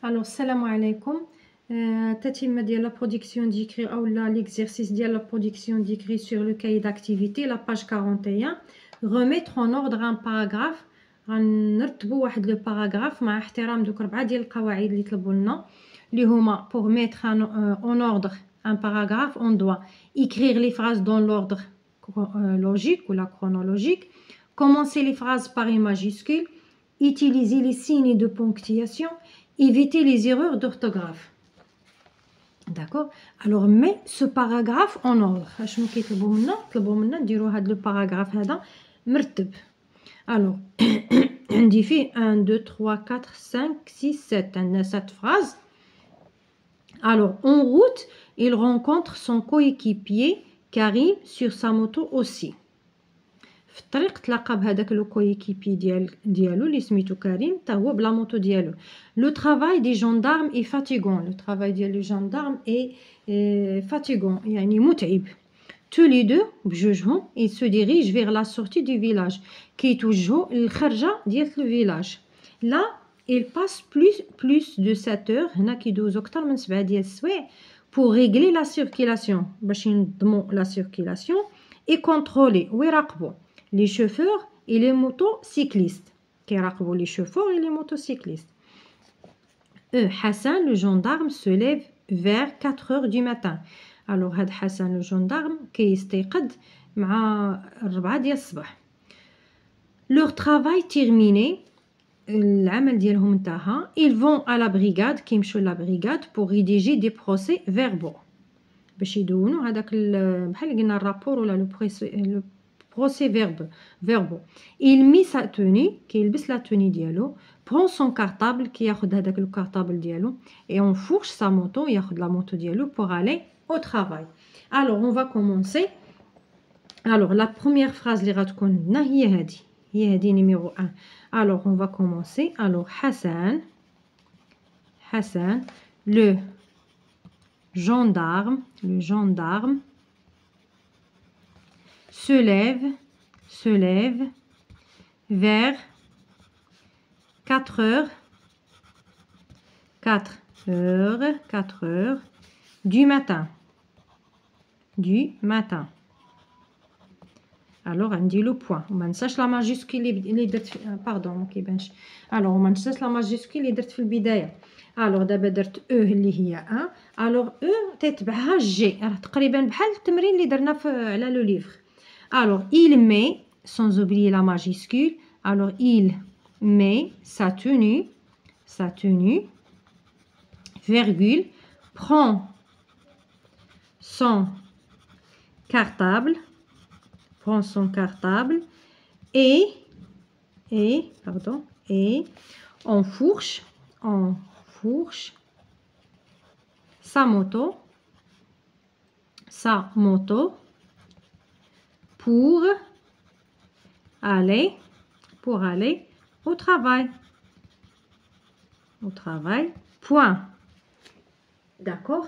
Alors, salam alaikum. Tatima de la production d'écrit ou l'exercice de la production d'écrit sur le cahier d'activité, la page 41. Remettre en ordre un paragraphe. غنرتبوا واحد لو باراغراف مع احترام دوك 4 ديال القواعد اللي طلبوا لنا اللي هما pour mettre en ordre un paragraphe on doit écrire les phrases dans l'ordre logique ou la chronologique, commencer les phrases par une majuscule, utiliser les signes de ponctuation, éviter les erreurs d'orthographe. D'accord. Alors mets ce paragraphe en ordre. شنو كيطلبوا منا؟ طلبوا منا نديروا هذا لو باراغراف هذا مرتب. Alors عندي فيه 1 2 3 4 5 6 7 عندنا 7 phrases. Alors en route, il rencontre son coéquipier Karim sur sa moto aussi. في الطريق تلاقى بهذاك لو كويكيبي ديالو اللي سميتو كريم حتى هو بلا موطو ديالو. لو travail des gendarmes est fatigant. لو travail ديال لو جاندارم est fatigant يعني متعب. tous les deux بجوجهم ils se dirigent vers la sortie du village كيتوجهوا للخرجه ديال لو فيلاج. là il passe plus de 7 heures هنا كيدوزو اكثر من 7 ديال السوايع pour régler la circulation باش ينظموا la circulation et contrôler ويراقبوا les chauffeurs et les motocyclistes. كيراقبوا les chauffeurs et les motocyclistes. Hassan le gendarme se lève vers 4 heures du matin. alors هاد حسن le gendarme كيستيقظ مع 4 ديال الصباح. leur travail terminé العمل ديالهم انتهى. ils vont à la brigade كيمشيو لا brigade pour rédiger des procès verbaux باش يدونوا هذاك بحال قلنا الرابور ولا لو procès verbaux. il met sa tenue كيلبس لا توني ديالو. prend son cartable كياخذ هذاك لو كارطابل ديالو et enfourche sa moto ياخذ لا موتو ديالو pour aller au travail. alors on va commencer. alors la première phrase اللي غتكون لنا هي هذه numéro 1. alors on va commencer. alors Hassan le gendarme se lève vers 4 heures du matin. alors عندي لو بوين وما ننساش لا ماجيسكول اللي درت باردون ما كيبانش. alors وما ننساش لا ماجيسكول اللي درت في البدايه. alors دابا درت اللي هي 1. alors تتبعها جي راه تقريبا بحال التمرين اللي درنا على لو ليفر. alors il met sans oublier la majuscule. alors il met sa tenue virgule prend son cartable et enfourche sa moto pour aller au travail. point. d'accord.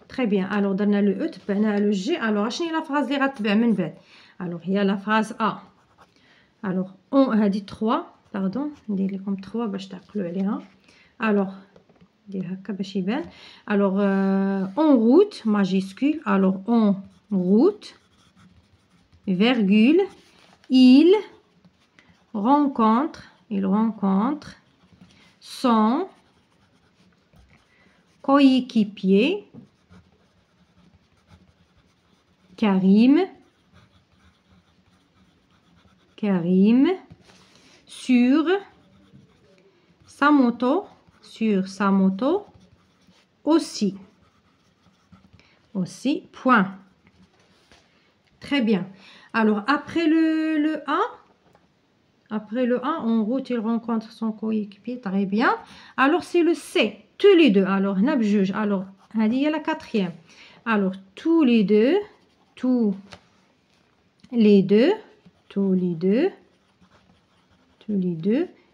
très bien. alors درنا لو تبعناها لو جي. alors اشني لا فراز اللي غتبع من بعد؟ alors هي لا فراز ا. alors هذه 3 باردون ندير لكم 3 باش تعقلوا عليها. alors ندير هكا باش يبان. alors en route majuscule. alors en route virgule il rencontre son coéquipier Karim sur sa moto aussi. point. très bien. alors après le 1 en route il rencontre son coéquipier. très bien. alors c'est le C tous les deux. alors هنا بجوج. alors هذه هي لا 4e. alors tous les deux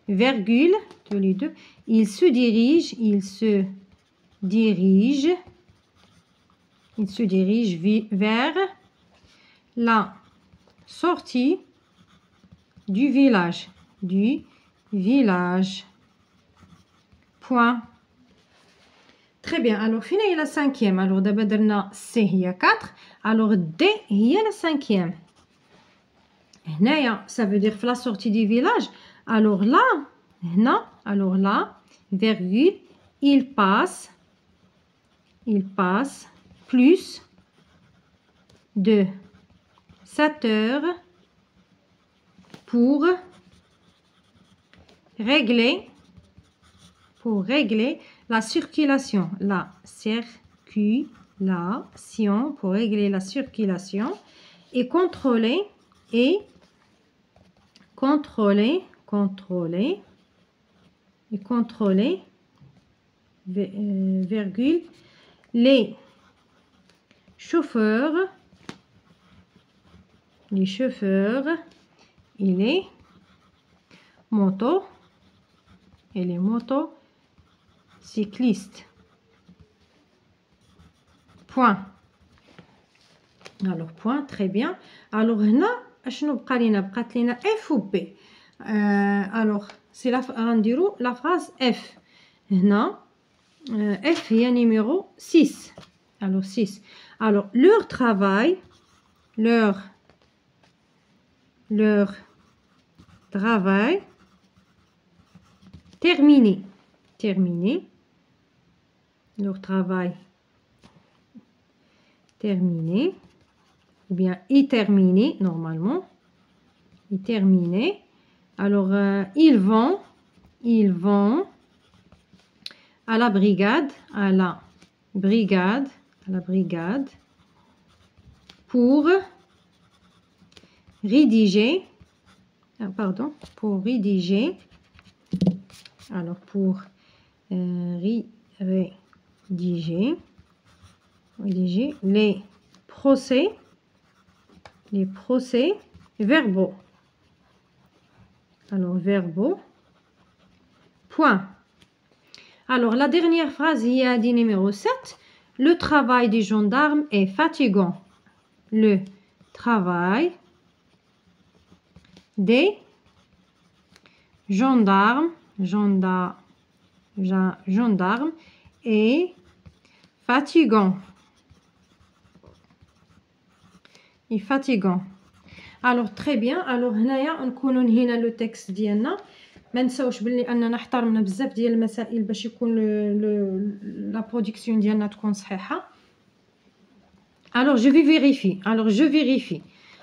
virgule il se dirige vers la sortie du village. point. Très bien. Alors فين هي la cinquième? Alors d'abord درنا C هي 4. Alors D هي la cinquième. هنايا ça veut dire في la sortie du village. Alors là, هنا, alors là, virgule, il passe plus de 7 heures pour régler la circulation. Pour régler la circulation et contrôler virgule, les chauffeurs et les motocyclistes. Point. Alors point, très bien. Alors هنا اشنو بقى لينا؟ بقات لينا F و B. alors c'est غنديرو la phrase F. هنا F هي numéro 6. Alors 6. Alors leur travail terminé. Leur travail terminé. Ou bien est terminé normalement. Est terminé. Alors ils vont à la brigade pour rédiger. Alors pour rédiger les procès verbaux. Alors verbaux. Point. Alors la dernière phrase, il y a dit numéro 7. Le travail des gendarmes est fatigant. Le travail des gendarmes est fatigant. Alors très bien. Alors هنايا نكونوا نهينا لو تكست ديالنا. ما نساوش بلي اننا احترمنا بزاف ديال المسائل باش يكون لا برودكسيون ديالنا تكون صحيحه. Alors je vérifie.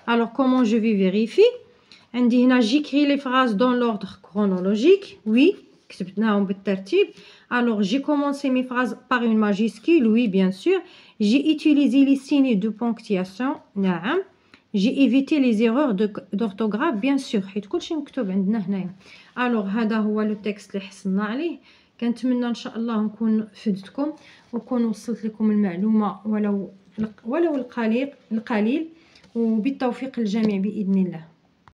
Alors comment je vais vérifier? عندي هنا j'écris les phrases dans l'ordre chronologique. Oui, كتبناهم بالترتيب. Alors j'ai commencé mes phrases par une majuscule. Oui, bien sûr. J'ai utilisé les signes de ponctuation. نعم. J'ai évité les erreurs d'orthographe bien sûr حيت كلشي مكتوب عندنا هنايا. Alors هذا هو لو تكست اللي حصلنا عليه. كنتمنى ان شاء الله نكون فدتكم ونكون وصلت لكم المعلومه ولو القليل وبالتوفيق للجميع باذن الله.